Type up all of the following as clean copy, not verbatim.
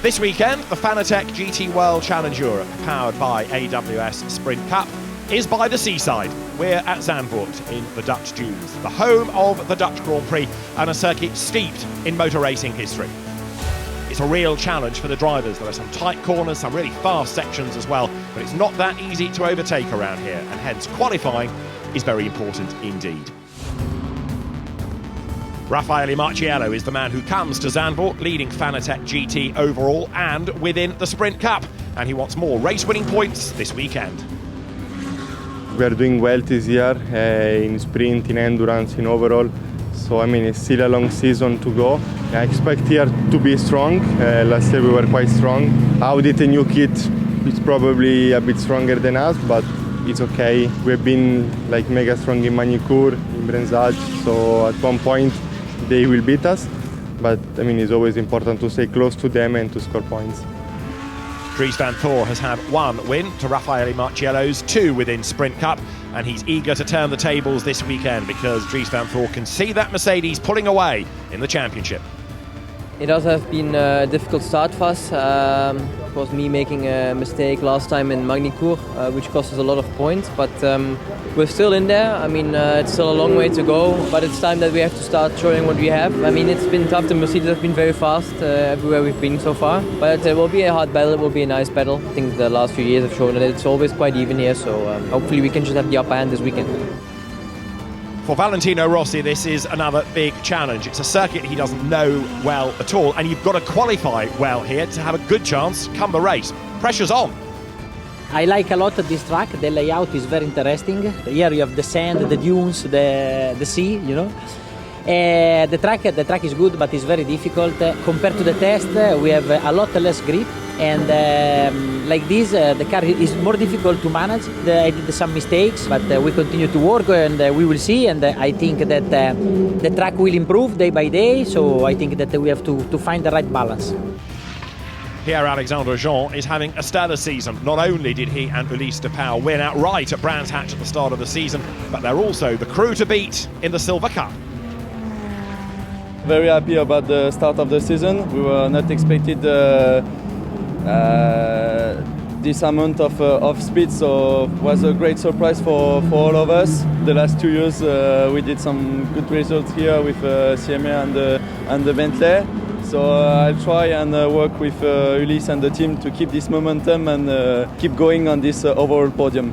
This weekend, the Fanatec GT World Challenge Europe, powered by AWS Sprint Cup, is by the seaside. We're at Zandvoort in the Dutch Dunes, the home of the Dutch Grand Prix and a circuit steeped in motor racing history. It's a real challenge for the drivers. There are some tight corners, some really fast sections as well, but it's not that easy to overtake around here, and hence qualifying is very important indeed. Raffaele Marciello is the man who comes to Zandvoort, leading Fanatec GT overall and within the Sprint Cup, and he wants more race-winning points this weekend. We are doing well this year in sprint, in endurance, in overall. So it's still a long season to go. I expect here to be strong. Last year we were quite strong. Audi, the new kit, is probably a bit stronger than us, but it's okay. We've been mega strong in Magny-Cours, in Brenzage, so at one point they will beat us. But it's always important to stay close to them and to score points. Dries van Thor has had one win to Raffaele Marciello's two within Sprint Cup, and he's eager to turn the tables this weekend because Dries van Thor can see that Mercedes pulling away in the championship. It has been a difficult start for us. It was me making a mistake last time in Magny-Cours, which cost us a lot of points, but we're still in there. It's still a long way to go, but it's time that we have to start showing what we have. It's been tough. The Mercedes have been very fast everywhere we've been so far, but it will be a hard battle. It will be a nice battle. I think the last few years have shown that it's always quite even here, so hopefully we can just have the upper hand this weekend. For Valentino Rossi, this is another big challenge. It's a circuit he doesn't know well at all, and you've got to qualify well here to have a good chance come the race. Pressure's on. I like a lot this track. The layout is very interesting. Here you have the sand, the dunes, the sea, The track is good, but it's very difficult. Compared to the test, we have a lot less grip, and like this, the car is more difficult to manage. I did some mistakes, but we continue to work, and we will see. And I think that the track will improve day by day. So I think that we have to find the right balance. Pierre-Alexandre Jean is having a stellar season. Not only did he and Ulysse de Pauw win outright at Brands Hatch at the start of the season, but they're also the crew to beat in the Silver Cup. Very happy about the start of the season. We were not expected this amount of speed, so it was a great surprise for all of us. The last 2 years we did some good results here with CMA and the Bentley. So I'll try and work with Ulysse and the team to keep this momentum and keep going on this overall podium.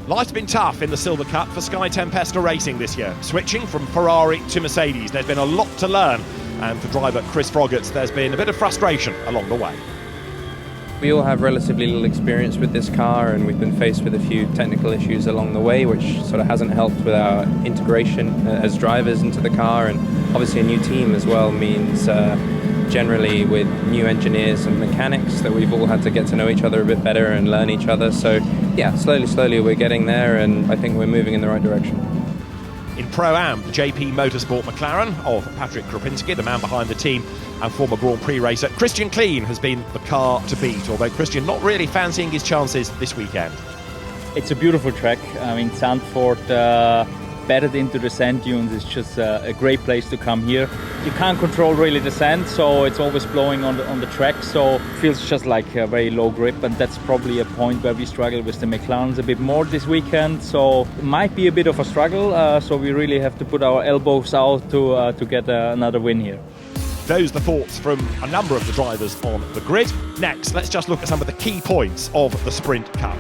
Life's been tough in the Silver Cup for Sky Tempesta Racing this year. Switching from Ferrari to Mercedes, there's been a lot to learn. And for driver Chris Froggatt, there's been a bit of frustration along the way. We all have relatively little experience with this car, and we've been faced with a few technical issues along the way, which sort of hasn't helped with our integration as drivers into the car. And obviously a new team as well means generally with new engineers and mechanics that we've all had to get to know each other a bit better and learn each other. So yeah, slowly we're getting there, and I think we're moving in the right direction. In Pro-Am, the JP Motorsport McLaren of Patrick Krupinski, the man behind the team and former Grand Prix racer, Christian Kleen has been the car to beat, although Christian not really fancying his chances this weekend. It's a beautiful track. Zandvoort, bedded into the sand dunes, is just a great place to come here. You can't control really the sand, so it's always blowing on the track, so it feels just like a very low grip, and that's probably a point where we struggle with the McLarens a bit more this weekend. So it might be a bit of a struggle, so we really have to put our elbows out to get another win here. Those are the thoughts from a number of the drivers on the grid. Next, let's just look at some of the key points of the Sprint Cup.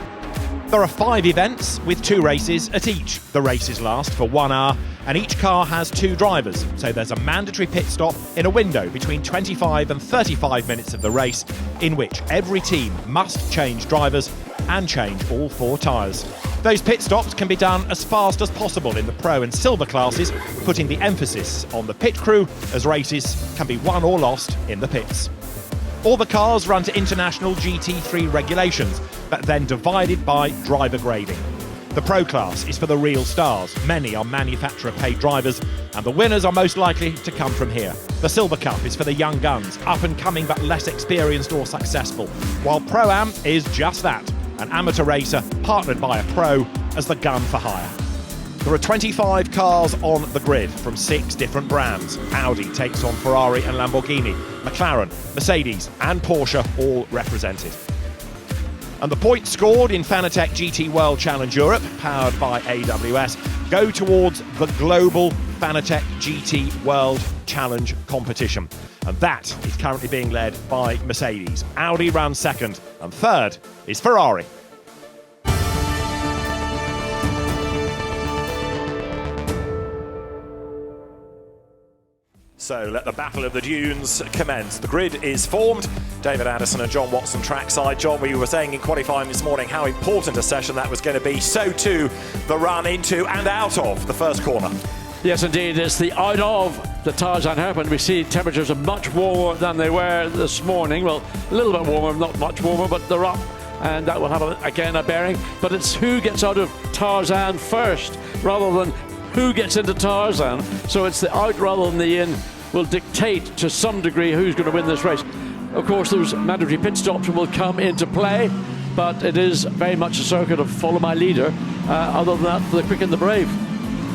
There are 5 events with 2 races at each. The races last for 1 hour, and each car has 2 drivers. So there's a mandatory pit stop in a window between 25 and 35 minutes of the race, in which every team must change drivers and change all 4 tyres. Those pit stops can be done as fast as possible in the Pro and Silver classes, putting the emphasis on the pit crew, as races can be won or lost in the pits. All the cars run to international GT3 regulations, but then divided by driver grading. The Pro class is for the real stars. Many are manufacturer-paid drivers, and the winners are most likely to come from here. The Silver Cup is for the young guns, up-and-coming but less experienced or successful, while Pro-Am is just that, an amateur racer partnered by a pro as the gun for hire. There are 25 cars on the grid from 6 different brands. Audi takes on Ferrari and Lamborghini, McLaren, Mercedes and Porsche all represented. And the points scored in Fanatec GT World Challenge Europe, powered by AWS, go towards the global Fanatec GT World Challenge competition. And that is currently being led by Mercedes. Audi runs second, and third is Ferrari. So let the Battle of the Dunes commence. The grid is formed. David Anderson and John Watson trackside. John, we were saying in qualifying this morning how important a session that was going to be. So too the run into and out of the first corner. Yes, indeed. It's the out of the Tarzan Hairpin. We see temperatures are much warmer than they were this morning. Well, a little bit warmer, not much warmer, but they're up. And that will have, again, a bearing. But it's who gets out of Tarzan first, rather than who gets into Tarzan. So it's the out rather than the in will dictate to some degree who's going to win this race. Of course, those mandatory pit stops will come into play, but it is very much a circuit of follow my leader. Other than that, for the quick and the brave.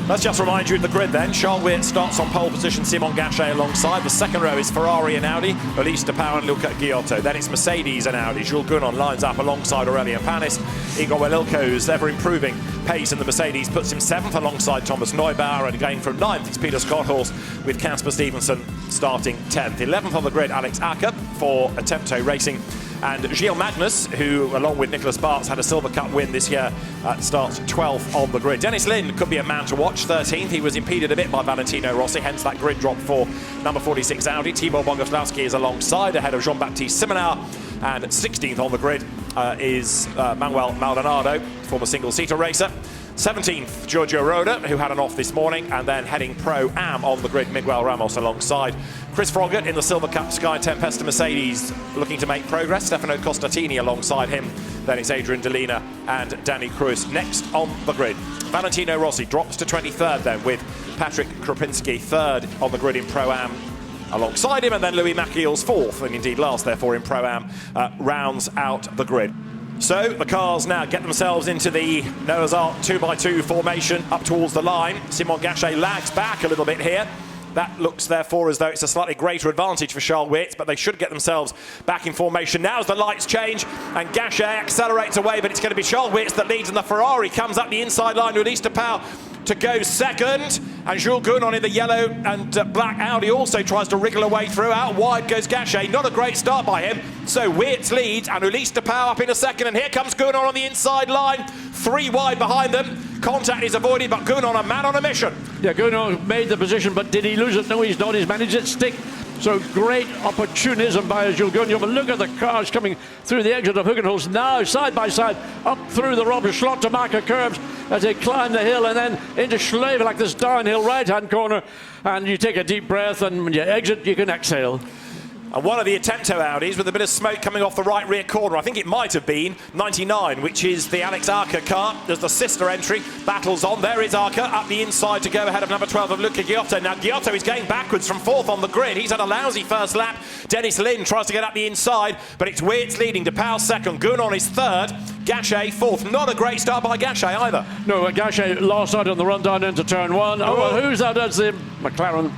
Let's just remind you of the grid then. Charles Weert starts on pole position, Simon Gachet alongside. The second row is Ferrari and Audi, Ulysse de Pauw and Luca Ghiotto. Then it's Mercedes and Audi. Jules Gounon lines up alongside Aurelien Panis. Igor Welilko's ever-improving pace in the Mercedes puts him 7th alongside Thomas Neubauer, and again from 9th it's Peter Schothorst with Casper Stevenson starting 10th. 11th on the grid, Alex Acker for Attempto Racing. And Gilles Magnus, who, along with Nicholas Bartz, had a Silver Cup win this year, starts 12th on the grid. Dennis Lin could be a man to watch, 13th. He was impeded a bit by Valentino Rossi, hence that grid drop for number 46 Audi. Tibor Bogoslavski is alongside, ahead of Jean-Baptiste Simonar. And 16th on the grid is Manuel Maldonado, former single-seater racer. 17th, Giorgio Roda, who had an off this morning, and then heading Pro-Am on the grid, Miguel Ramos alongside. Chris Froggatt in the Silver Cup Sky Tempesta Mercedes looking to make progress. Stefano Costatini alongside him. Then it's Adrian Delina and Danny Cruz next on the grid. Valentino Rossi drops to 23rd then, with Patrick Krupinski 3rd on the grid in Pro-Am alongside him, and then Louis Machiel's 4th, and indeed last therefore in Pro-Am, rounds out the grid. So the cars now get themselves into the Noah's Ark 2x2 formation up towards the line. Simon Gachet lags back a little bit here. That looks therefore as though it's a slightly greater advantage for Charles Weert, but they should get themselves back in formation. Now as the lights change and Gachet accelerates away, but it's going to be Charles Weert that leads, and the Ferrari comes up the inside line with Ulysse de Pauw to go second, and Jules Gounon in the yellow and black Audi also tries to wriggle away through. Out wide goes Gachet. Not a great start by him. So Weert leads, and Ulysse de Pauw up in a second, and here comes Gounon on the inside line. 3 wide behind them. Contact is avoided, but Gounon, a man on a mission. Yeah, Gounon made the position, but did he lose it? No, he's not. He's managed it stick. So great opportunism by Jules Gounon. But look at the cars coming through the exit of Hugenholz now, side by side, up through the Robert Schlottemacher curves as they climb the hill and then into Schlevel, like this downhill right-hand corner. And you take a deep breath, and when you exit, you can exhale. And one of the Attempto Audis with a bit of smoke coming off the right rear corner. I think it might have been 99, which is the Alex Acker car. There's the sister entry. Battles on. There is Acker up the inside to go ahead of number 12 of Luca Ghiotto. Now Ghiotto is going backwards from 4th on the grid. He's had a lousy first lap. Dennis Lin tries to get up the inside, but it's Weert's leading. De Pauw 2nd. Gounon is 3rd. Gachet 4th. Not a great start by Gachet either. No, Gachet lost out on the run down into turn 1. Oh, well, who's that? That's the McLaren.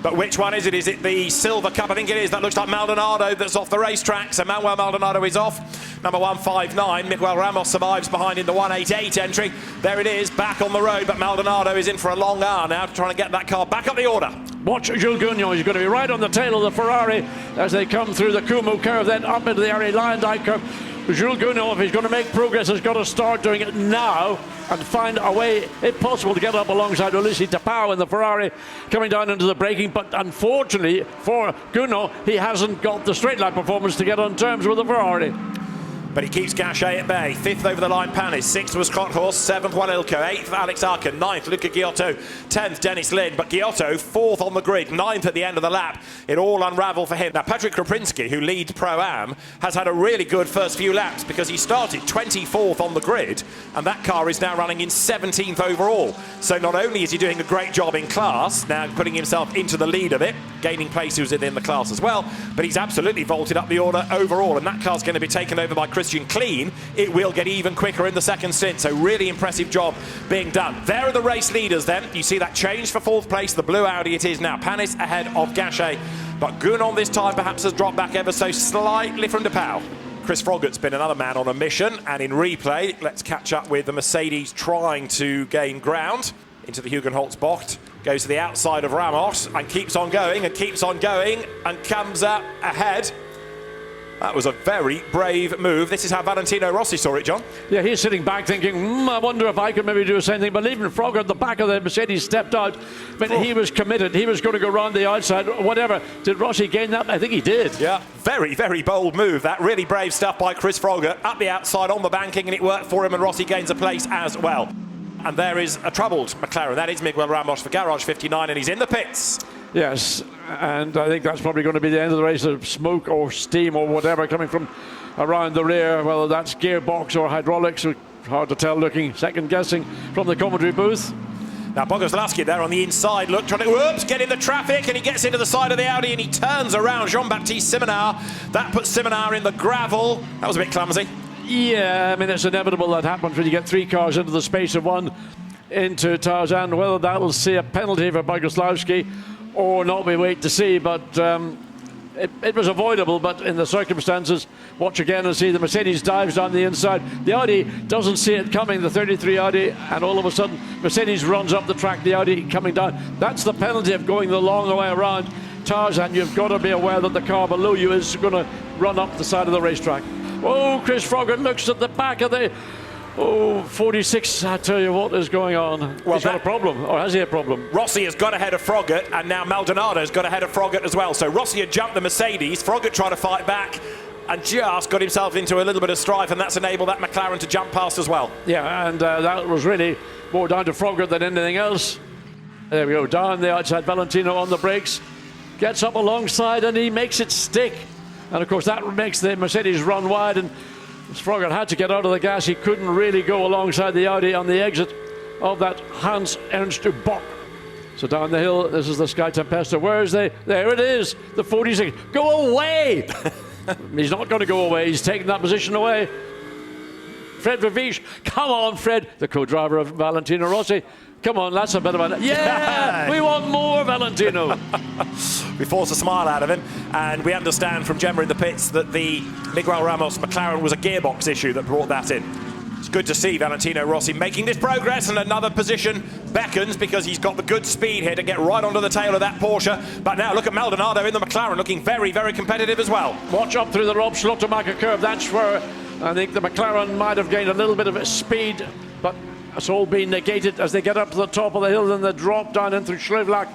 But which one is it? Is it the Silver Cup? I think it is. That looks like Maldonado that's off the racetrack. So Manuel Maldonado is off. Number 159. Miguel Ramos survives behind in the 188 entry. There it is, back on the road. But Maldonado is in for a long hour now, trying to get that car back up the order. Watch Jules Gounon. He's going to be right on the tail of the Ferrari as they come through the Kumu curve, then up into the Ari Lyondike curve. Jules Gounon, if he's going to make progress, has got to start doing it now and find a way, if possible, to get up alongside Ulysse de Pauw in the Ferrari coming down into the braking. But unfortunately for Gounon, he hasn't got the straight line performance to get on terms with the Ferrari. But he keeps Gachet at bay. 5th over the line, Panis. 6th was Schothorst. 7th, Wanilko. 8th, Alex Acker. 9th, Luca Ghiotto. 10th, Dennis Lin. But Ghiotto, 4th on the grid. 9th at the end of the lap. It all unravelled for him. Now, Patrick Krupinski, who leads Pro-Am, has had a really good first few laps because he started 24th on the grid, and that car is now running in 17th overall. So not only is he doing a great job in class, now putting himself into the lead of it, gaining places within the class as well, but he's absolutely vaulted up the order overall, and that car's going to be taken over by Chris Christian clean, it will get even quicker in the second stint. So really impressive job being done. There are the race leaders then. You see that change for fourth place, the blue Audi it is now. Panis ahead of Gachet, but Gounon this time perhaps has dropped back ever so slightly from De Pauw. Chris Froggatt's been another man on a mission, and in replay, let's catch up with the Mercedes trying to gain ground into the Hugenholtz bocht. Goes to the outside of Ramos and keeps on going and comes up ahead. That was a very brave move. This is how Valentino Rossi saw it, John. Yeah, he's sitting back thinking, I wonder if I could maybe do the same thing. But even Froggatt at the back of the Mercedes stepped out. But he was committed. He was going to go around the outside, whatever. Did Rossi gain that? I think he did. Yeah, very, very bold move. That really brave stuff by Chris Froggatt. Up the outside on the banking, and it worked for him, and Rossi gains a place as well. And there is a troubled McLaren. That is Miguel Ramos for Garage 59, and he's in the pits. Yes, and I think that's probably going to be the end of the race. Of smoke or steam or whatever coming from around the rear, whether that's gearbox or hydraulics, hard to tell looking, second guessing from the commentary booth. Now Bogoslawski there on the inside, look, trying to get in the traffic, and he gets into the side of the Audi and he turns around Jean-Baptiste Simonard. That puts Simonard in the gravel. That was a bit clumsy. Yeah, I mean, it's inevitable that happens when you get three cars into the space of one into Tarzan. Whether that'll see a penalty for Bogoslawski or not, we wait to see, but it was avoidable. But in the circumstances, watch again and see the Mercedes dives down the inside. The Audi doesn't see it coming, the 33 Audi, and all of a sudden Mercedes runs up the track, the Audi coming down. That's the penalty of going the long way around Tarzan. You've got to be aware that the car below you is going to run up the side of the racetrack. Oh, Chris Froggatt looks at the back of the 46, I tell you what is going on. Well, he's got a problem, or has he a problem? Rossi has got ahead of Froggatt, and now Maldonado's got ahead of Froggatt as well. So Rossi had jumped the Mercedes, Froggatt tried to fight back, and just got himself into a little bit of strife, and that's enabled that McLaren to jump past as well. Yeah, and that was really more down to Froggatt than anything else. There we go, down the outside, Valentino on the brakes, gets up alongside, and he makes it stick. And of course that makes the Mercedes run wide, and Froggatt had to get out of the gas. He couldn't really go alongside the Audi on the exit of that Hans Ernst Bock. So down the hill, this is the Sky Tempesta. Where is they? There it is, the 46. Go away! He's not going to go away. He's taking that position away. Fred Verviche, come on, Fred, the co-driver of Valentino Rossi. Come on, that's a bit of a... Yeah, we want more Valentino. We force a smile out of him, and we understand from Gemma in the pits that the Miguel Ramos McLaren was a gearbox issue that brought that in. It's good to see Valentino Rossi making this progress, and another position beckons because he's got the good speed here to get right onto the tail of that Porsche. But now look at Maldonado in the McLaren looking very, very competitive as well. Watch up through the Rob Schlottermacher curve. That's where I think the McLaren might have gained a little bit of speed, but it's all been negated as they get up to the top of the hill and they drop down in through Schlevlach.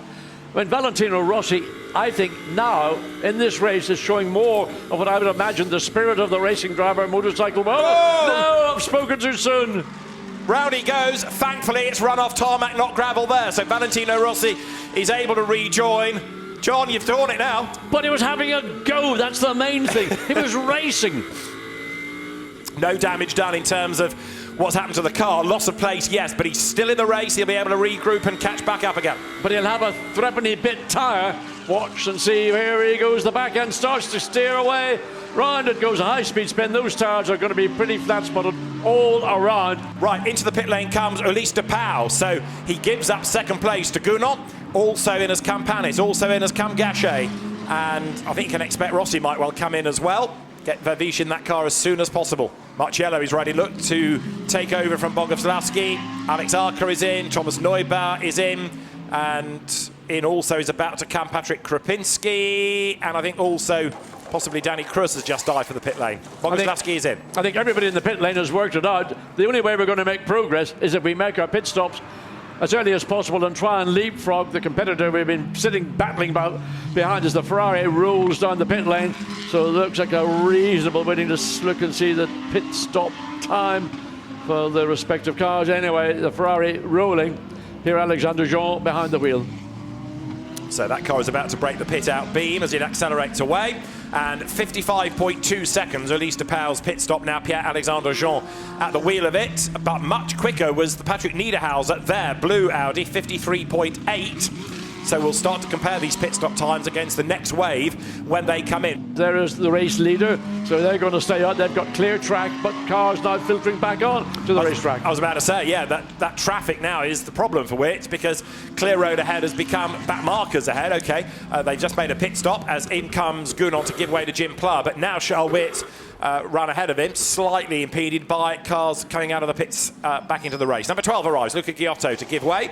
When Valentino Rossi, I think now in this race is showing more of what I would imagine the spirit of the racing driver motorcycle. Oh, no, I've spoken too soon. Round he goes. Thankfully it's run off tarmac, not gravel there. So Valentino Rossi is able to rejoin. John, you've torn it now. But he was having a go, that's the main thing. He was racing. No damage done in terms of what's happened to the car. Loss of place, yes, but he's still in the race. He'll be able to regroup and catch back up again. But he'll have a threepenny bit tyre. Watch and see. Here he goes. The back end starts to steer away. Round it goes, a high-speed spin. Those tyres are going to be pretty flat-spotted all around. Right, into the pit lane comes Ulysse de Pauw. So he gives up second place to Gounon. Also in as Cam Panis. Also in as Cam Gachet. And I think you can expect Rossi might well come in as well. Get Verviche in that car as soon as possible. Marciello is ready, look, to take over from Bogoslawski. Alex Arca is in, Thomas Neubauer is in, and in also is about to come Patrick Krupinski, and I think also possibly Danny Krus has just died for the pit lane. Bogoslawski is in. I think everybody in the pit lane has worked it out. The only way we're going to make progress is if we make our pit stops as early as possible and try and leapfrog the competitor we've been battling about behind as the Ferrari rolls down the pit lane. So it looks like a reasonable waiting to look and see the pit stop time for the respective cars. Anyway, the Ferrari rolling. Here Alexander Jean behind the wheel. So that car is about to break the pit out beam as it accelerates away. And 55.2 seconds, Ulysse de Pauw's pit stop now, Pierre-Alexandre Jean at the wheel of it. But much quicker was the Patrick Niederhauser there, blue Audi, 53.8. So we'll start to compare these pit stop times against the next wave when they come in. There is the race leader, so they're going to stay out. They've got clear track, but cars now filtering back on to the racetrack. I was about to say, yeah, that traffic now is the problem for Witt, because clear road ahead has become back markers ahead. Okay, they just made a pit stop as in comes Gounon to give way to Jim Pla, but now Charles Witt run ahead of him, slightly impeded by cars coming out of the pits back into the race. Number 12 arrives, Luca Giotto to give way.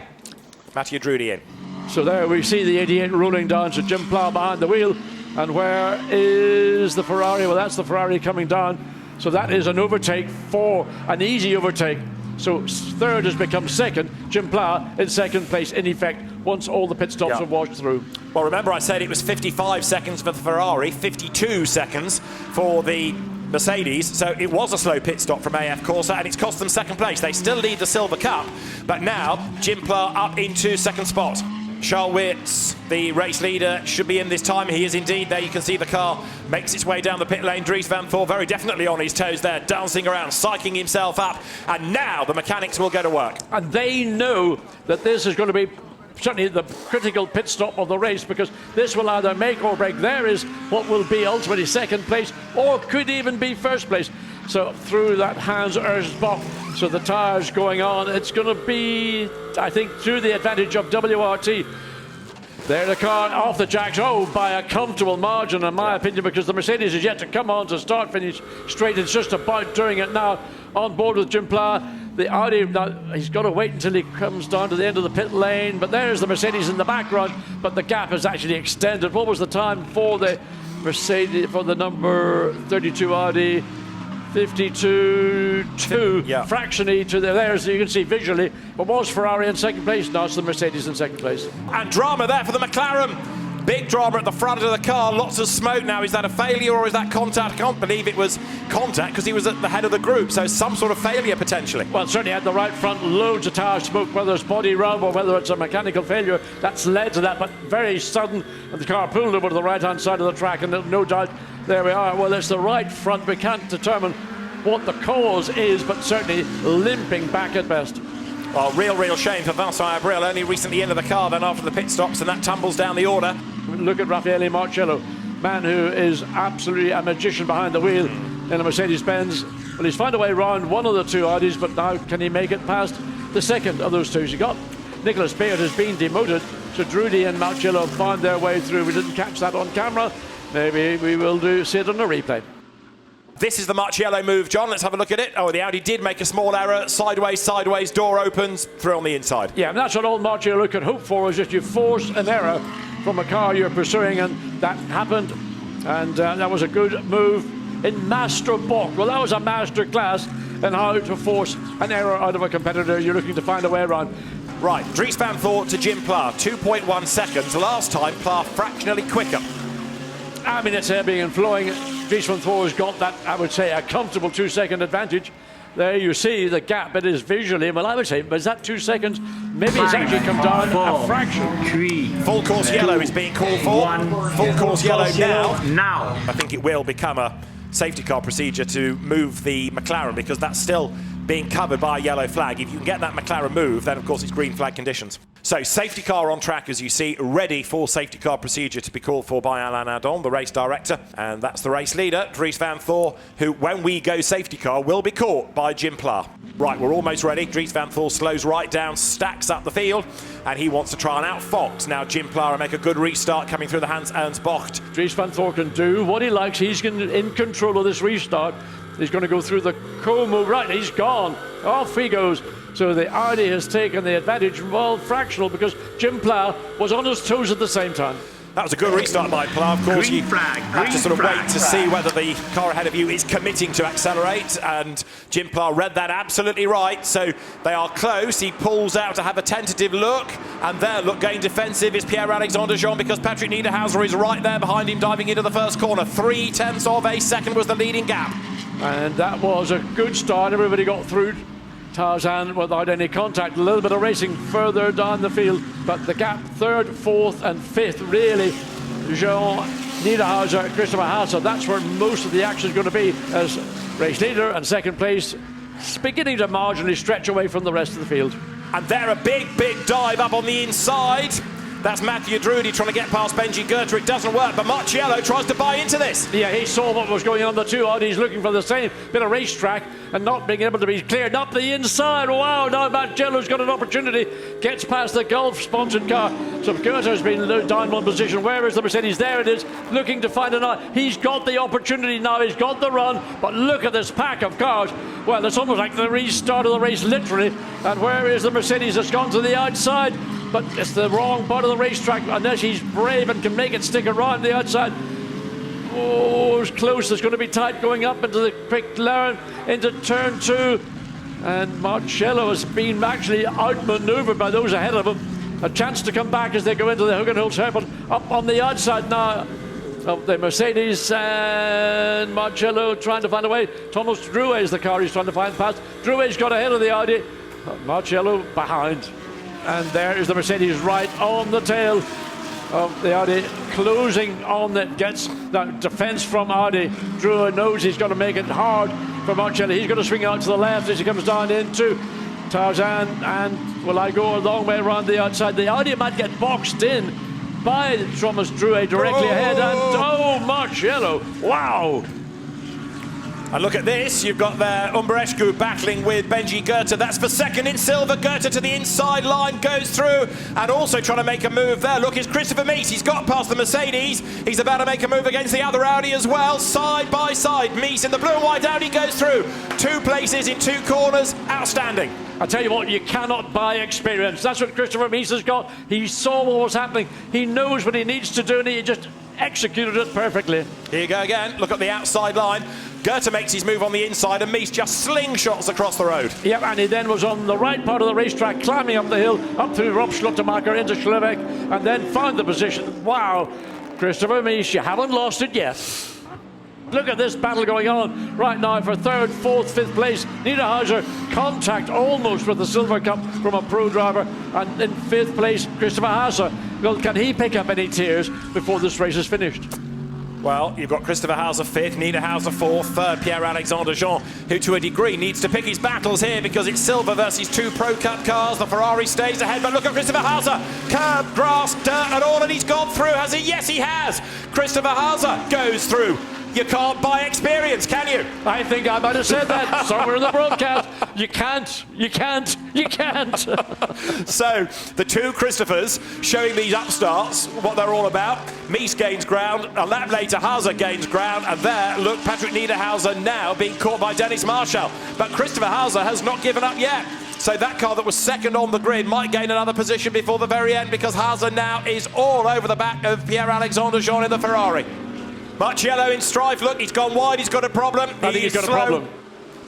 Mattia Drudi in. So there we see the 88 rolling down, so Jim Pla behind the wheel. And where is the Ferrari? Well, that's the Ferrari coming down. So that is an overtake, an easy overtake. So third has become second. Jim Pla in second place, in effect, once all the pit stops are washed through. Well, remember I said it was 55 seconds for the Ferrari, 52 seconds for the Mercedes, so it was a slow pit stop from AF Corsa, and it's cost them second place. They still lead the Silver Cup, but now Jim Pla up into second spot. Charles Witt, the race leader, should be in this time. He is indeed. There you can see the car makes its way down the pit lane. Dries Van Voor very definitely on his toes there, dancing around, psyching himself up, and now the mechanics will go to work. And they know that this is going to be certainly the critical pit stop of the race, because this will either make or break. There is what will be ultimately second place, or could even be first place. So through that Hans Erzbach, so the tyres going on, it's going to be, I think, to the advantage of WRT. There the car off the jacks, by a comfortable margin in my opinion, because the Mercedes is yet to come on to start finish straight. It's just about doing it now on board with Jim Pla. The Audi, now he's got to wait until he comes down to the end of the pit lane, but there's the Mercedes in the background, but the gap is actually extended. What was the time for the Mercedes, for the number 32 Audi? 52-2, fractionally to there, so you can see visually. But was Ferrari in second place? Now it's the Mercedes in second place. And drama there for the McLaren. Big drama at the front of the car, lots of smoke now. Is that a failure or is that contact? I can't believe it was contact, because he was at the head of the group, so some sort of failure potentially. Well, certainly at the right front, loads of tire smoke, whether it's body rub or whether it's a mechanical failure, that's led to that, but very sudden, and the car pulled over to the right-hand side of the track, and no doubt, there we are. Well, it's the right front. We can't determine what the cause is, but certainly limping back at best. Well, real shame for Vincent Abril, only recently into the car then after the pit stops, and that tumbles down the order. Look at Raffaele Marcello, man who is absolutely a magician behind the wheel in a Mercedes-Benz. Well, he's found a way around one of the two Audis, but now can he make it past the second of those two? You got Nicholas Beard has been demoted, so Drudi and Marcello found their way through. We didn't catch that on camera. Maybe we will see it on a replay. This is the Marciello move, John. Let's have a look at it. Oh, the Audi did make a small error. Sideways, door opens, through on the inside. Yeah, and that's what old Marciello could hope for, is just you force an error from a car you're pursuing, and that happened. And that was a good move in Master Bock. Well, that was a master class in how to force an error out of a competitor you're looking to find a way around. Right, Dries Van Voor to Jim Pla, 2.1 seconds. Last time, Pla fractionally quicker. I mean, it's ebbing and flowing. Dries Van Voor has got that, I would say, a comfortable 2-second advantage. There you see the gap. It is visually, well, I would say, but is that 2 seconds? Maybe it's actually come down a fraction. Full course yellow is being called for. Full course yellow now. I think it will become a safety car procedure to move the McLaren, because that's still being covered by a yellow flag. If you can get that McLaren move, then of course it's green flag conditions. So safety car on track, as you see, ready for safety car procedure to be called for by Alain Adon, the race director. And that's the race leader, Dries Van Voor, who, when we go safety car, will be caught by Jim Pla. Right, we're almost ready. Dries Van Voor slows right down, stacks up the field, and he wants to try and outfox. Now Jim Pla will make a good restart coming through the Hans Ernst Bocht. Dries Van Voor can do what he likes. He's in control of this restart. He's going to go through the Como. Right, he's gone. Off he goes. So the Audi has taken the advantage, well, fractional, because Jim Pla was on his toes at the same time. That was a good restart by Pla. Of course, you have to sort of wait to see whether the car ahead of you is committing to accelerate, and Jim Pla read that absolutely right. So they are close. He pulls out to have a tentative look, and there, look, going defensive is Pierre-Alexandre Jean, because Patrick Niederhauser is right there behind him, diving into the first corner. 0.3 of a second was the leading gap. And that was a good start. Everybody got through Tarzan without any contact. A little bit of racing further down the field, but the gap, third, fourth and fifth, really, Jean, Niederhauser, Christopher Hasse, that's where most of the action is going to be, as race leader and second place beginning to marginally stretch away from the rest of the field. And there, a big dive up on the inside. That's Matthew Drudy trying to get past Benji Goethe. It doesn't work, but Marciello tries to buy into this. Yeah, he saw what was going on. The two Audis looking for the same bit of racetrack and not being able to be cleared up the inside. Wow, now Marciello's got an opportunity. Gets past the Gulf-sponsored car. So Goethe has been down one position. Where is the Mercedes? There it is, looking to find another. He's got the opportunity now. He's got the run. But look at this pack of cars. Well, it's almost like the restart of the race, literally. And where is the Mercedes? It's gone to the outside. But it's the wrong part of the racetrack, unless he's brave and can make it stick around the outside. Oh, it's close. It's going to be tight going up into the quick turn, into turn 2. And Marciello has been actually outmaneuvered by those ahead of him. A chance to come back as they go into the Hugenholz Hairpin. Up on the outside now of the Mercedes, and Marciello trying to find a way. Thomas Drouet is the car he's trying to find past. Drouet's got ahead of the Audi. Marciello behind. And there is the Mercedes right on the tail of the Audi, closing on that, gets that defence from Audi. Drouet knows he's got to make it hard for Marciello. He's going to swing out to the left as he comes down into Tarzan, and will I go a long way around the outside? The Audi might get boxed in by Thomas Drouet directly ahead, and Marciello, wow! And look at this, you've got there Umbrescu battling with Benji Goethe. That's for second in silver. Goethe to the inside line, goes through, and also trying to make a move there. Look, it's Christopher Mies. He's got past the Mercedes. He's about to make a move against the other Audi as well. Side by side, Mies in the blue and white Audi goes through. 2 places in 2 corners. Outstanding. I tell you what, you cannot buy experience. That's what Christopher Mies has got. He saw what was happening. He knows what he needs to do, and he just executed it perfectly. Here you go again. Look at the outside line. Goethe makes his move on the inside, and Mies just slingshots across the road. Yep, and he then was on the right part of the racetrack, climbing up the hill, up through Rob Schlutermacher into Schlevek, and then found the position. Wow, Christopher Mies, you haven't lost it yet. Look at this battle going on right now for 3rd, 4th, 5th place. Niederhauser, contact almost with the Silver Cup from a pro driver. And in 5th place, Christopher Haase. Well, can he pick up any tears before this race is finished? Well, you've got Christopher Haase 5th, Niederhauser 4th, 3rd, Pierre-Alexandre Jean, who to a degree needs to pick his battles here because it's silver versus 2 Pro Cup cars. The Ferrari stays ahead, but look at Christopher Haase. Curb, grass, dirt and all, and he's gone through, has he? Yes, he has. Christopher Haase goes through. You can't buy experience, can you? I think I might have said that somewhere in the broadcast. You can't. So, the 2 Christophers showing these upstarts what they're all about. Mies gains ground, a lap later Haase gains ground, and there, look, Patrick Niederhauser now being caught by Dennis Marshall. But Christopher Haase has not given up yet. So that car that was second on the grid might gain another position before the very end, because Haase now is all over the back of Pierre-Alexandre Jean in the Ferrari. Marciello in strife. Look, he's gone wide. He's got a problem. I think he's got a problem.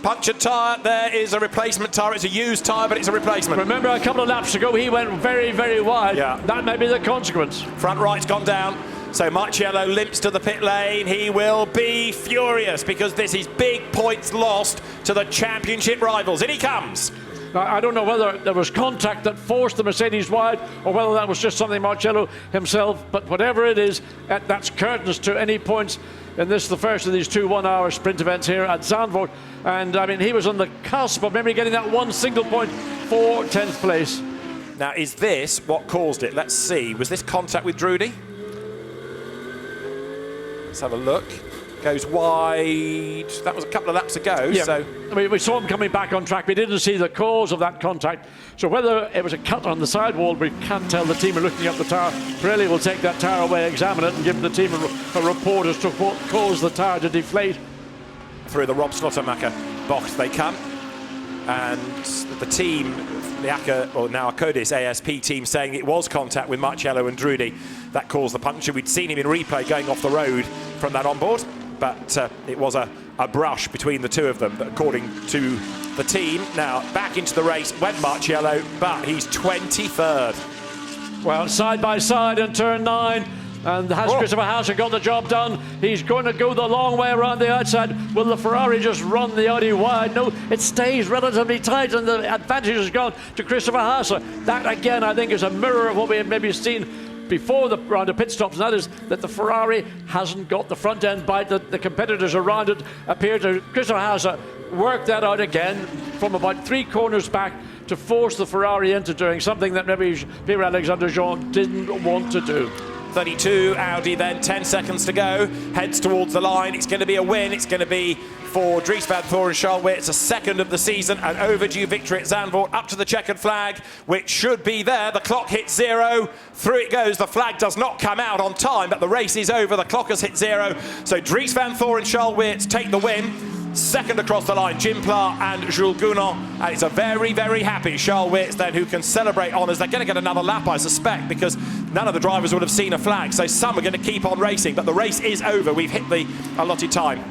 Punctured tyre. There is a replacement tyre. It's a used tyre, but it's a replacement. Remember a couple of laps ago, he went very, very wide. Yeah. That may be the consequence. Front right's gone down. So Marciello limps to the pit lane. He will be furious because this is big points lost to the championship rivals. In he comes. Now, I don't know whether there was contact that forced the Mercedes wide or whether that was just something Marciello himself, but whatever it is, that's curtains to any points in this, the first of these 2 one-hour sprint events here at Zandvoort. And I mean, he was on the cusp of maybe getting that one single point for 10th place. Now, is this what caused it? Let's see. Was this contact with Drudy? Let's have a look. Goes wide. That was a couple of laps ago. Yeah. So I mean, we saw him coming back on track. We didn't see the cause of that contact. So whether it was a cut on the sidewall, we can't tell. The team are looking at the tyre. Pirelli will take that tyre away, examine it, and give the team a report as to what caused the tyre to deflate. Through the Rob Slottermacher box they come. And the team, the ACA, or now Acodis ASP team, saying it was contact with Marciello and Drudy that caused the puncture. We'd seen him in replay going off the road from that onboard. But it was a brush between the 2 of them, according to the team. Now, back into the race went Marciello, but he's 23rd. Well, side by side in turn 9, and has Christopher Haase got the job done? He's going to go the long way around the outside. Will the Ferrari just run the Audi wide? No, it stays relatively tight, and the advantage has gone to Christopher Haase. That, again, I think is a mirror of what we had maybe seen before the round of pit stops, and that is that the Ferrari hasn't got the front end bite that the competitors around it appear to. Christopher Haase worked that out again from about 3 corners back to force the Ferrari into doing something that maybe Pierre-Alexandre Jean didn't want to do. 32, Audi then, 10 seconds to go, heads towards the line. It's going to be a win. It's going to be for Dries van Voor and Charles Weerts, a second of the season, an overdue victory at Zandvoort, up to the checkered flag, which should be there. The clock hits 0, through it goes. The flag does not come out on time, but the race is over. The clock has hit 0. So Dries van Voor and Charles Weerts take the win. Second across the line, Jim Pla and Jules Gounon. And it's a very, very happy Charles Weerts then, who can celebrate honours. They're going to get another lap, I suspect, because none of the drivers would have seen a flag. So some are going to keep on racing, but the race is over. We've hit the allotted time.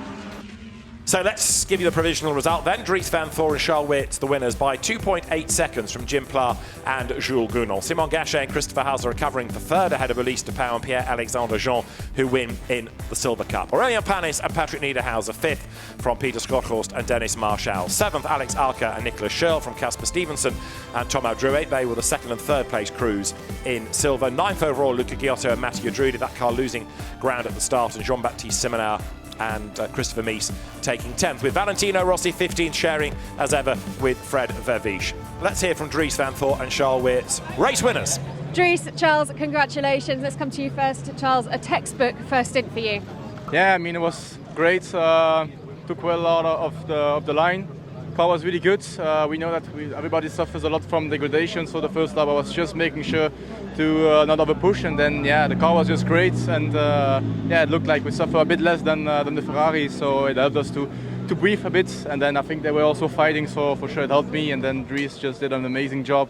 So let's give you the provisional result then. Dries van Voor and Charles Weerts, the winners by 2.8 seconds from Jim Pla and Jules Gounon. Simon Gachet and Christopher Hauser are covering for third ahead of Ulysse de Pauw and Pierre-Alexandre Jean, who win in the Silver Cup. Aurélien Panis and Patrick Niederhauser, fifth from Peter Schrothorst and Dennis Marshall. Seventh, Alex Alka and Nicholas Schurl from Casper Stevenson and Thomas Drouet. They were the second and third place crews in silver. Ninth overall, Luca Giotto and Mathieu Drudy. That car losing ground at the start, and Jean-Baptiste Simonard and Christopher Mies taking 10th, with Valentino Rossi 15th, sharing as ever with Fred Verviche. Let's hear from Dries van Voor and Charles Weerts, race winners. Dries, Charles, congratulations. Let's come to you first. Charles, a textbook first stint for you. Yeah, I mean, it was great. Took well out of the line. Car was really good. We know that everybody suffers a lot from degradation, so the first lap I was just making sure to not overpush, and then the car was just great, and it looked like we suffer a bit less than the Ferrari, so it helped us to breathe a bit, and then I think they were also fighting, so for sure it helped me, and then Dries just did an amazing job,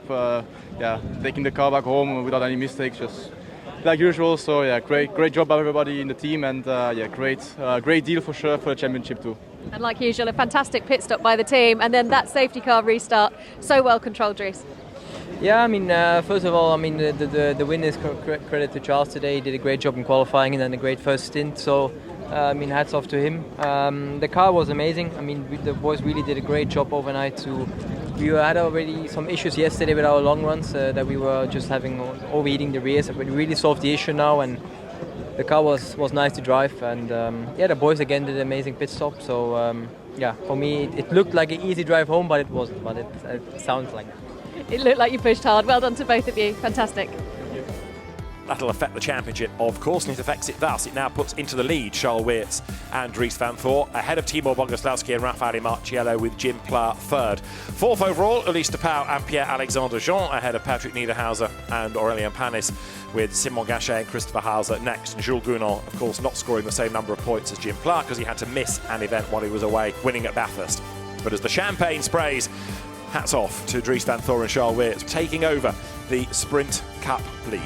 taking the car back home without any mistakes, just like usual. So great job by everybody in the team, and great deal for sure for the championship too. And like usual, a fantastic pit stop by the team, and then that safety car restart, so well controlled, Dries. Yeah, I mean, first of all, I mean, the win is credit to Charles today. He did a great job in qualifying and then a great first stint. So, I mean, hats off to him. The car was amazing. I mean, the boys really did a great job overnight. We had already some issues yesterday with our long runs that we were just having overheating the rears. But we really solved the issue now, and the car was nice to drive. And the boys again did an amazing pit stop. So, for me, it looked like an easy drive home, but it wasn't. But it sounds like it. It looked like you pushed hard. Well done to both of you. Fantastic. That'll affect the championship, of course, and it affects it thus. It now puts into the lead Charles Weerts and Dries van Voor, ahead of Timur Boguslavski and Raffaele Marciello, with Jim Pla third. Fourth overall, Ulysse de Pauw and Pierre-Alexandre Jean, ahead of Patrick Niederhauser and Aurélien Panis, with Simon Gachet and Christopher Hauser next. And Jules Gounon, of course, not scoring the same number of points as Jim Pla because he had to miss an event while he was away, winning at Bathurst. But as the champagne sprays, hats off to Dries van Voor and Charles Weerts, taking over the Sprint Cup lead.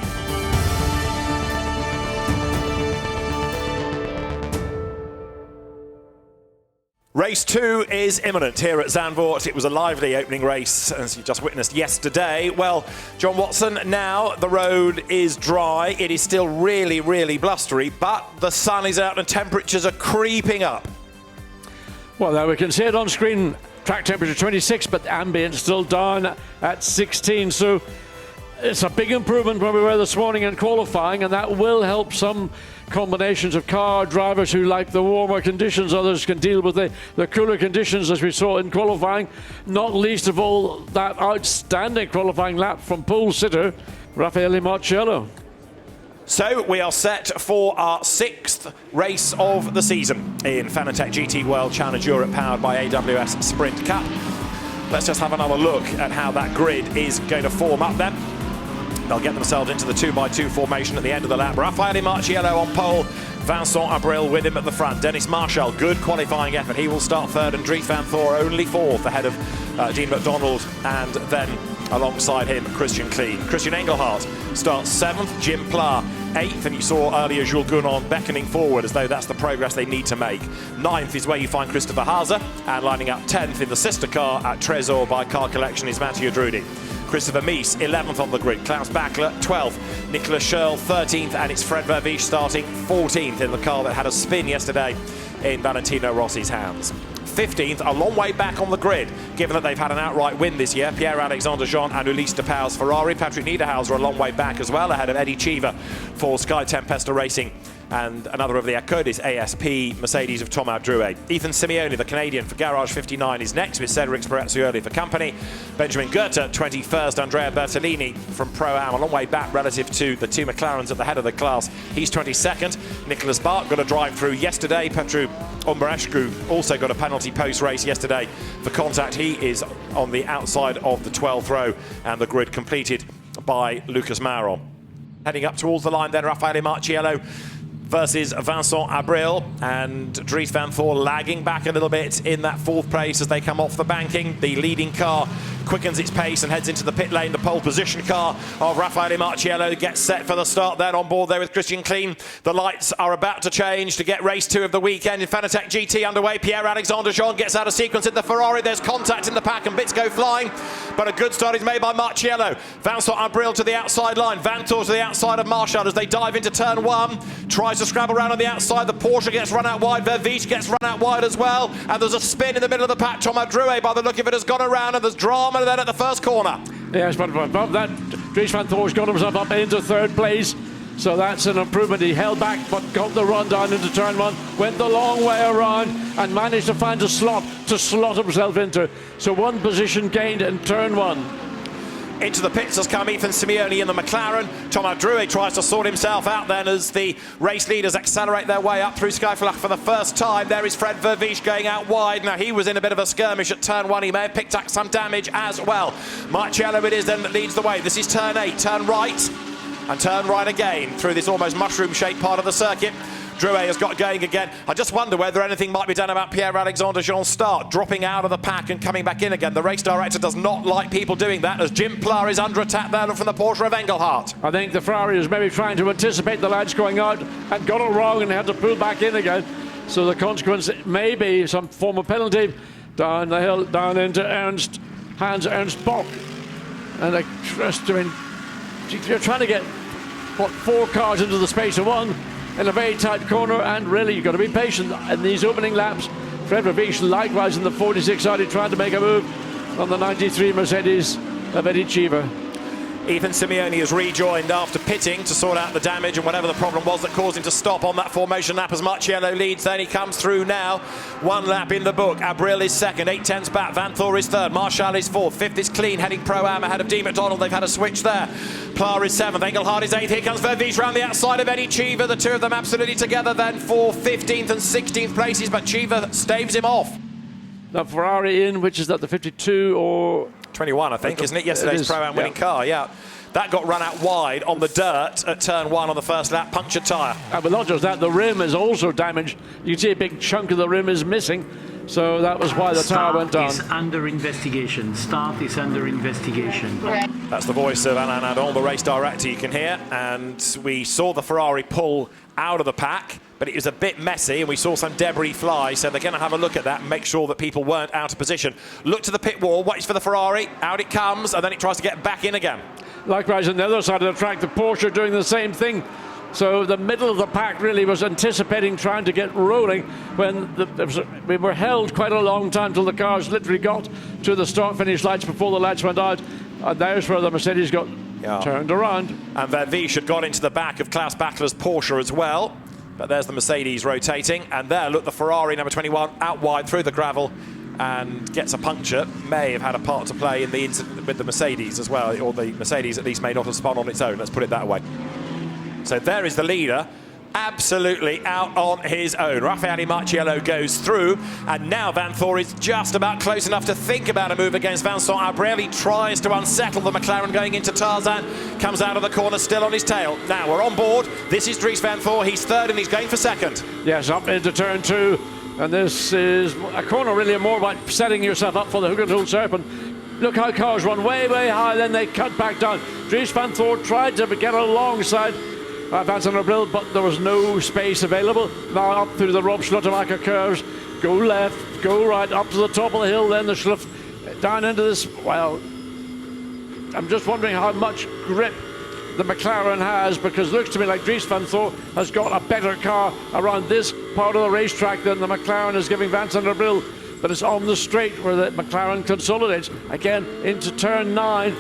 Race 2 is imminent here at Zandvoort. It was a lively opening race, as you just witnessed yesterday. Well, John Watson, now the road is dry. It is still really, really blustery, but the sun is out and temperatures are creeping up. Well, now we can see it on screen. Track temperature 26, but ambient still down at 16. So it's a big improvement where we were this morning in qualifying, and that will help some combinations of car drivers who like the warmer conditions. Others can deal with the cooler conditions, as we saw in qualifying. Not least of all, that outstanding qualifying lap from pole sitter Raffaele Marciello. So we are set for our 6th race of the season in Fanatec GT World Challenge Europe, powered by AWS Sprint Cup. Let's just have another look at how that grid is going to form up then. They'll get themselves into the 2x2 formation at the end of the lap. Raffaele Marciello on pole, Vincent Abril with him at the front. Dennis Marshall, good qualifying effort. He will start third, and Dries van Voor only fourth, ahead of Dean McDonald, and then alongside him, Christian Kleen. Christian Engelhardt starts 7th, Jim Pla 8th, and you saw earlier Jules Gounon beckoning forward as though that's the progress they need to make. 9th is where you find Christopher Hauser, and lining up 10th in the sister car at Trésor by Car Collection is Mathieu Drudy. Christopher Mies, 11th on the grid. Klaus Bachler, 12th. Nicholas Schurl, 13th, and it's Fred Verviche starting 14th in the car that had a spin yesterday in Valentino Rossi's hands. 15th, a long way back on the grid, given that they've had an outright win this year. Pierre-Alexandre Jean and Ulysse de Pauw's Ferrari. Patrick Niederhauser a long way back as well, ahead of Eddie Cheever for Sky Tempesta Racing and another of the Acodis ASP Mercedes of Thomas Drouet. Ethan Simeoni, the Canadian for Garage 59, is next with Cedric Spirazzioli for Company. Benjamin Goethe, 21st. Andrea Bertolini from Pro-Am, a long way back relative to the two McLarens at the head of the class. He's 22nd. Nicholas Bart got a drive-through yesterday. Petru Umberescu also got a penalty post-race yesterday for contact. He is on the outside of the 12th row, and the grid completed by Lucas Maron. Heading up towards the line then, Raffaele Marciello versus Vincent Abril, and Dries Van Voor lagging back a little bit in that 4th place as they come off the banking. The leading car quickens its pace and heads into the pit lane. The pole position car of Raffaele Marciello gets set for the start then on board there with Christian Klein. The lights are about to change to get race 2 of the weekend in Fanatec GT underway. Pierre-Alexandre Jean gets out of sequence in the Ferrari. There's contact in the pack and bits go flying, but a good start is made by Marciello. Vincent Abril to the outside line. Vantor to the outside of Marchand as they dive into turn 1. Tries to scrabble around on the outside. The Porsche gets run out wide. Verviche gets run out wide as well. And there's a spin in the middle of the pack. Thomas Drouet, by the look of it, has gone around, and there's drama then at the first corner. Yes, but above that, Dries Van Voor's got himself up into 3rd place. So that's an improvement. He held back, but got the run down into turn 1. Went the long way around and managed to find a slot to slot himself into. So 1 position gained in turn 1. Into the pits has come Ethan Simeoni in the McLaren. Thomas Drouet tries to sort himself out then as the race leaders accelerate their way up through Skyflach for the first time. There is Fred Verviche going out wide. Now, he was in a bit of a skirmish at turn 1. He may have picked up some damage as well. Marciello it is then that leads the way. This is turn 8. Turn right and turn right again through this almost mushroom-shaped part of the circuit. Drouet has got going again. I just wonder whether anything might be done about Pierre-Alexandre Jean's start, dropping out of the pack and coming back in again. The race director does not like people doing that, as Jim Plar is under attack there from the Porsche of Engelhardt. I think the Ferrari is maybe trying to anticipate the lads going out and got it wrong and had to pull back in again. So the consequence may be some form of penalty down the hill, down into Hans Ernst Bock. And you're trying to get, what, 4 cars into the space of 1 in a very tight corner, and really you've got to be patient in these opening laps. Fred Verviche likewise in the 46 Audi trying to make a move on the 93 Mercedes of Eddie Cheever. Ethan Simeoni has rejoined after pitting to sort out the damage and whatever the problem was that caused him to stop on that formation lap as Marciello leads. Then he comes through now. 1 lap in the book. Abril is 2nd, 8/10 back. Vanthor is 3rd. Marshall is 4th. 5th is Clean, heading Pro-Am ahead of D. McDonald. They've had a switch there. Plar is 7th. Engelhardt is 8th. Here comes Verviche round the outside of Eddie Cheever. The two of them absolutely together then for 15th and 16th places, but Cheever staves him off. The Ferrari in, which is at the 52 or 21, I think, isn't it? Yesterday's Pro-Am winning car, yeah. That got run out wide on the dirt at turn 1 on the first lap, punctured tyre. But not just that, the rim is also damaged. You can see a big chunk of the rim is missing, so that was why the tyre went down. Start is under investigation. Start is under investigation. That's the voice of Alain Adon, the race director, you can hear. And we saw the Ferrari pull out of the pack, but it was a bit messy and we saw some debris fly, so they're going to have a look at that and make sure that people weren't out of position. Look to the pit wall, waits for the Ferrari, out it comes, and then it tries to get back in again. Likewise on the other side of the track, the Porsche doing the same thing. So the middle of the pack really was anticipating trying to get rolling when we were held quite a long time till the cars literally got to the start-finish lights before the lights went out. And there's where the Mercedes got turned around. And Verviche had got into the back of Klaus Bachler's Porsche as well. But there's the Mercedes rotating. And there, look, the Ferrari number 21 out wide through the gravel and gets a puncture. May have had a part to play in the incident with the Mercedes as well, or the Mercedes at least may not have spun on its own, let's put it that way. So there is the leader, absolutely out on his own. Raffaele Marciello goes through, and now Vanthor is just about close enough to think about a move against Vincent Abril. He tries to unsettle the McLaren going into Tarzan, comes out of the corner still on his tail. Now we're on board. This is Dries Vanthor. He's 3rd and he's going for 2nd. Yes, up into turn 2. And this is a corner really more about setting yourself up for the Hoogentull Serpent. Look how cars run way, way high, then they cut back down. Dries Vanthor tried to get alongside Vincent Abril, but there was no space available. Now up through the Rob Schluttemacher curves, go left, go right, up to the top of the hill, then the Schluff down into this. Well, I'm just wondering how much grip the McLaren has, because it looks to me like Dries Vanthor has got a better car around this part of the racetrack than the McLaren is giving Vincent Abril. But it's on the straight where the McLaren consolidates again into turn 9.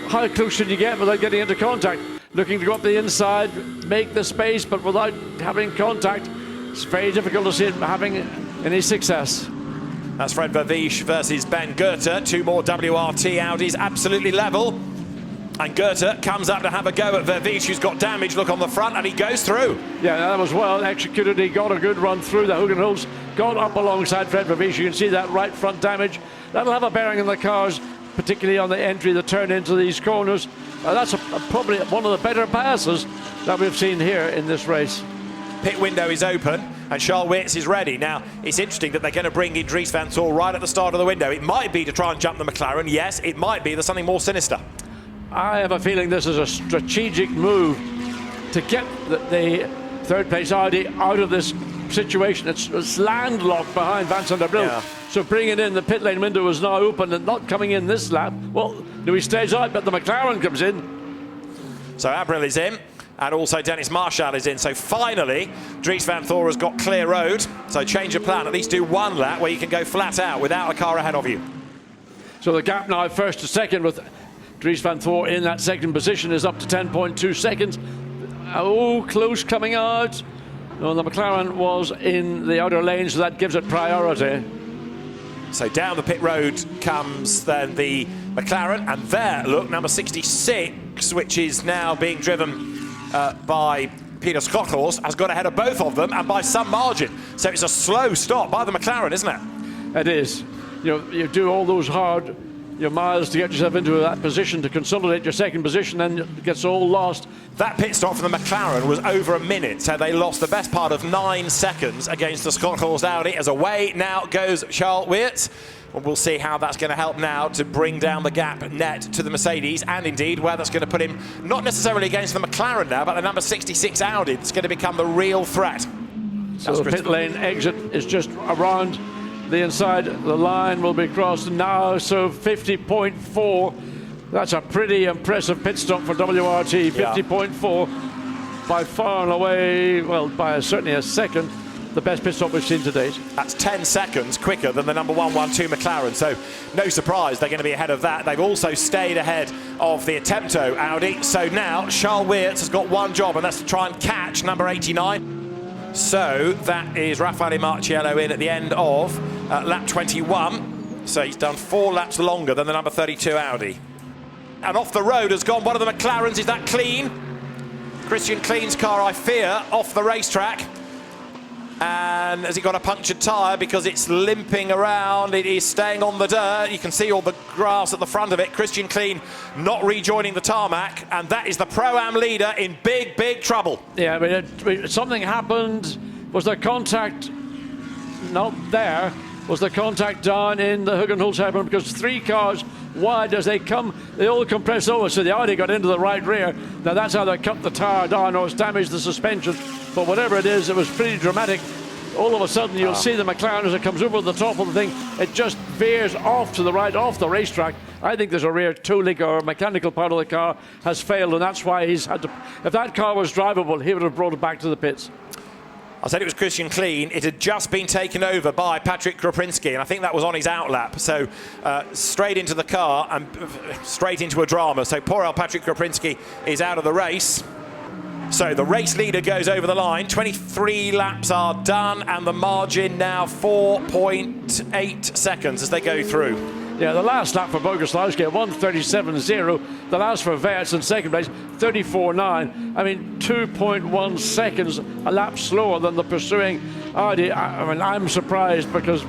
How close should you get without getting into contact? looking to go up the inside, make the space, but without having contact. It's very difficult to see him having any success. That's Fred Verviche versus Ben Goethe. Two more WRT Audis, absolutely level. And Goethe comes up to have a go at Verviche, who's got damage. Look on the front, and he goes through. Yeah, that was well executed. He got a good run through the Hugenholz, got up alongside Fred Verviche. You can see that right front damage. That'll have a bearing on the cars, particularly on the entry, the turn into these corners. That's probably one of the better passes that we've seen here in this race. Pit window is open, and Charles Weerts is ready. Now, it's interesting that they're going to bring in Dries van Tor right at the start of the window. It might be to try and jump the McLaren. Yes, it might be. There's something more sinister. I have a feeling this is a strategic move to get the third place Audi out of this situation. It's landlocked behind Vincent Abril. Yeah. So bringing in the pit lane window is now open and not coming in this lap. Well, he stays out, but the McLaren comes in. So Abril is in, and also Dennis Marshall is in. So finally, Dries van Tor has got clear road. So change of plan, at least do one lap where you can go flat out without a car ahead of you. So the gap now first to second with Dries van Tor in that second position is up to 10.2 seconds. Oh, close coming out. No, the McLaren was in the outer lane, so that gives it priority. So down the pit road comes then the McLaren, and there, look, number 66, which is now being driven by Peter Schotthorst, has got ahead of both of them, and by some margin. So it's a slow stop by the McLaren, isn't it? It is. You do all those hard miles to get yourself into that position to consolidate your second position, then it gets all lost. That pit stop for the McLaren was over a minute, so they lost the best part of 9 seconds against the Schotthorst Audi. As away now goes Charles Weerts. And we'll see how that's going to help now to bring down the gap net to the Mercedes, and indeed where that's going to put him not necessarily against the McLaren now, but the number 66 Audi that's going to become the real threat. So the pit lane exit is just around the inside. The line will be crossed now, so 50.4. That's a pretty impressive pit stop for WRT. 50.4 by far and away, well, by certainly a second, the best pit stop we've seen to date. That's 10 seconds quicker than the number 112 McLaren, so no surprise they're going to be ahead of that. They've also stayed ahead of the Attempto Audi, so now Charles Weerts has got one job, and that's to try and catch number 89. So that is Raffaele Marciello in at the end of lap 21. So he's done 4 laps longer than the number 32 Audi. And off the road has gone one of the McLarens. Is that Clean? Christian Clean's car, I fear, off the racetrack. And has he got a punctured tyre because it's limping around? It is staying on the dirt. You can see all the grass at the front of it. Christian Clean not rejoining the tarmac, and that is the Pro-Am leader in big, big trouble. Yeah, I mean, something happened. Was there contact? Not there. Was the contact down in the Hugenholz hairpin? Because 3 cars wide as they come, they all compress over, so the Audi got into the right rear. Now that's how they cut the tyre down, or it's damaged the suspension. But whatever it is, it was pretty dramatic. All of a sudden, you'll see the McLaren as it comes over the top of the thing. It just veers off to the right, off the racetrack. I think there's a rear toe leak, or a mechanical part of the car has failed, and that's why he's had to. If that car was drivable, he would have brought it back to the pits. I said it was Christian Clean. It had just been taken over by Patrick Kroprinski, and I think that was on his outlap. So straight into the car and straight into a drama. So poor old Patrick Kroprinski is out of the race. So the race leader goes over the line. 23 laps are done, and the margin now 4.8 seconds as they go through. Yeah, the last lap for Boguslawski at 1:37.0. The last for Weerts in second place, 34.9. I mean, 2.1 seconds a lap slower than the pursuing Audi. I mean, I'm surprised because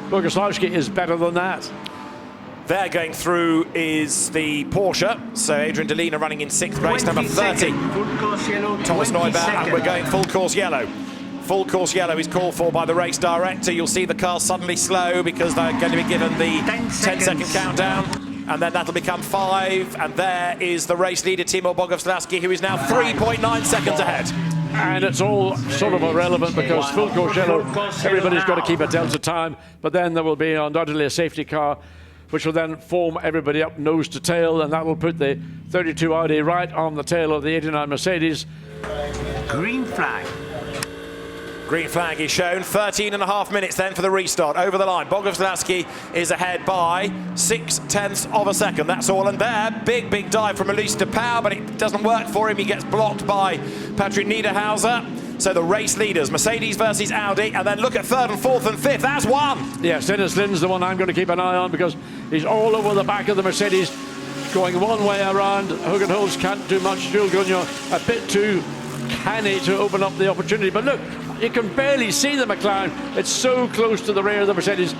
Boguslawski is better than that. There going through is the Porsche. So Adrian Delina running in 6th place, number 30. Thomas Neubauer, and we're going full course yellow. Full course yellow is called for by the race director. You'll see the car suddenly slow because they're going to be given the 10-second countdown. And then that'll become 5. And there is the race leader, Timo Boguslawski, who is now 3.9 seconds ahead. And it's all sort of irrelevant because full course yellow, everybody's got to keep a delta time. But then there will be undoubtedly a safety car, which will then form everybody up nose to tail, and that will put the 32 Audi right on the tail of the 89 Mercedes. Green flag. Green flag is shown. 13.5 minutes then for the restart. Over the line, Boguslavski is ahead by 0.6 of a second. That's all. And there, big dive from Elise de Pauw, but it doesn't work for him. He gets blocked by Patrick Niederhauser. So the race leaders, Mercedes versus Audi, and then look at third and fourth and fifth. That's one. Yes, Dennis Lin's the one I'm going to keep an eye on because he's all over the back of the Mercedes, going one way around. Hugenholz can't do much. Jules Gounon a bit too canny to open up the opportunity. But look, you can barely see the McLaren. It's so close to the rear of the Mercedes.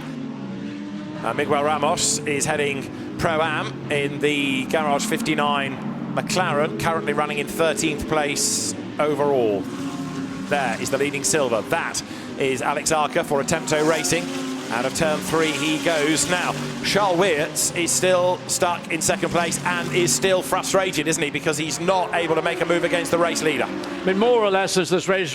Miguel Ramos is heading Pro-Am in the Garage 59 McLaren, currently running in 13th place overall. There is the leading silver. That is Alex Arca for Attempto Racing. Out of turn 3 he goes. Now, Charles Weerts is still stuck in second place and is still frustrated, isn't he? Because he's not able to make a move against the race leader. I mean, more or less, as this race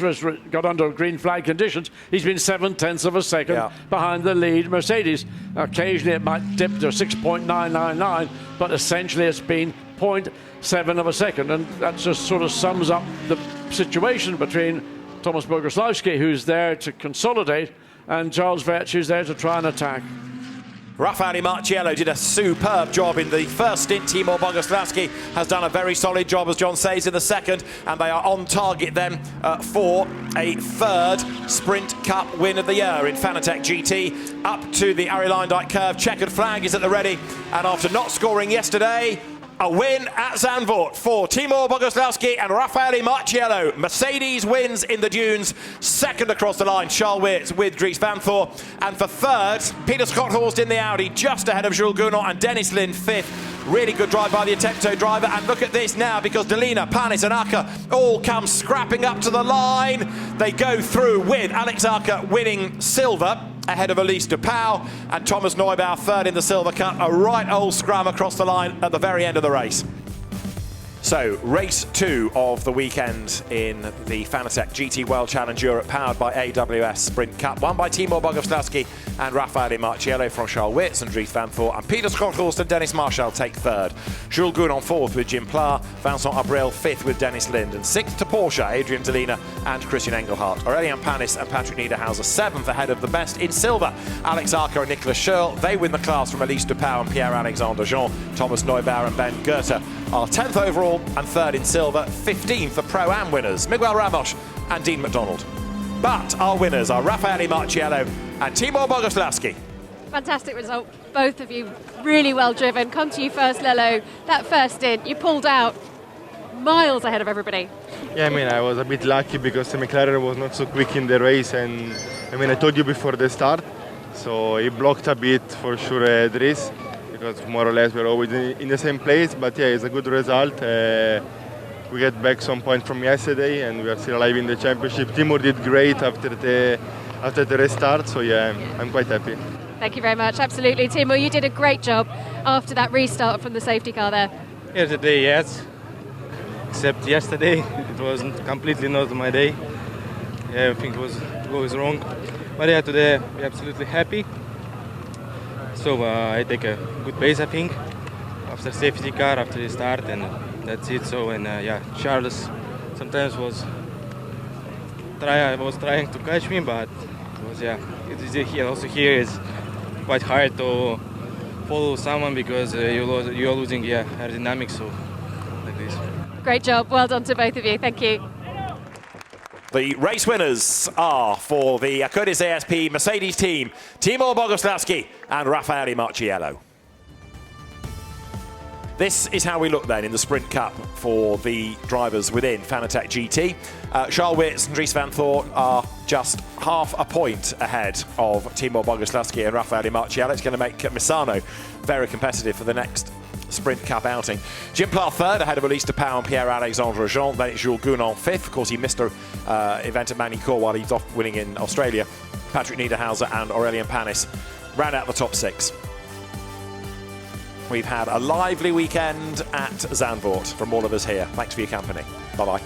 got under green flag conditions, he's been 0.7 of a second behind the lead Mercedes. Occasionally it might dip to 6.999, but essentially it's been 0.7 of a second. And that just sort of sums up the situation between Thomas Boguslavski, who's there to consolidate, and Charles Weerts, who's there to try and attack. Raffaele Marciello did a superb job in the first stint. Timur Boguslavski has done a very solid job, as John says, in the second, and they are on target then for a third Sprint Cup win of the year in Fanatec GT. Up to the Arie Luyendyk curve, checkered flag is at the ready, and after not scoring yesterday, a win at Zandvoort for Timur Boguslavski and Raffaele Marciello. Mercedes wins in the dunes. Second across the line, Charles Weerts with Dries Vanthoor. And for third, Peter Schothorst in the Audi, just ahead of Jules Gounon, and Dennis Lind fifth. Really good drive by the Attempto driver. And look at this now, because Delina, Panis and Arca all come scrapping up to the line. They go through with Alex Arca winning silver ahead of Elise de Pauw, and Thomas Neubauer third in the Silver Cup. A right old scrum across the line at the very end of the race. So, race 2 of the weekend in the Fanatec GT World Challenge Europe, powered by AWS Sprint Cup, won by Timur Boguslavski and Raffaele Marciello from Charles Weerts and Dries Vanthoor, and Peter Schothorst and Dennis Marshall take third. Jules Gounon fourth with Jim Pla, Vincent Abril fifth with Dennis Lind, and sixth to Porsche, Adrian Delina and Christian Engelhardt. Aurélien Panis and Patrick Niederhauser seventh ahead of the best in silver, Alex Arca and Nicolas Schurl. They win the class from Elise de Pauw and Pierre-Alexandre Jean. Thomas Neubauer and Ben Goethe are 10th overall and third in silver. 15th for Pro-Am winners, Miguel Ramos and Dean McDonald. But our winners are Raffaele Marciello and Timur Boguslavski. Fantastic result, both of you. Really well driven. Come to you first, Lello. That first stint, you pulled out miles ahead of everybody. Yeah, I mean, I was a bit lucky because the McLaren was not so quick in the race, and I mean, I told you before the start, so he blocked a bit for sure Dries, because more or less we're always in the same place. But yeah, it's a good result. We get back some points from yesterday, and we are still alive in the championship. Timur did great after the restart, so yeah, I'm quite happy. Thank you very much. Absolutely, Timur, you did a great job after that restart from the safety car there. Yesterday, yes. Except yesterday, it wasn't completely not my day. Yeah, everything was wrong. But yeah, today we're absolutely happy. So I take a good pace, I think, after safety car, after the start, and that's it. So, and yeah, Charles sometimes was trying to catch me, but it was, yeah, here is quite hard to follow someone because you're losing aerodynamics, so like this. Great job, well done to both of you, thank you. The race winners are, for the Curtis ASP Mercedes team, Timur Boguslavski and Raffaele Marciello. This is how we look then in the Sprint Cup for the drivers within Fanatec GT. Charles Weerts and Dries Vanthoor are just half a point ahead of Timur Boguslavski and Raffaele Marciello. It's going to make Misano very competitive for the next Sprint Cup outing. Jim Pla third ahead of Elise de Pauw and Pierre-Alexandre Jean. Then it's Jules Gounon fifth. Of course, he missed an event at Magny-Cours while he's off winning in Australia. Patrick Niederhauser and Aurélien Panis round out the top 6. We've had a lively weekend at Zandvoort from all of us here. Thanks for your company. Bye-bye.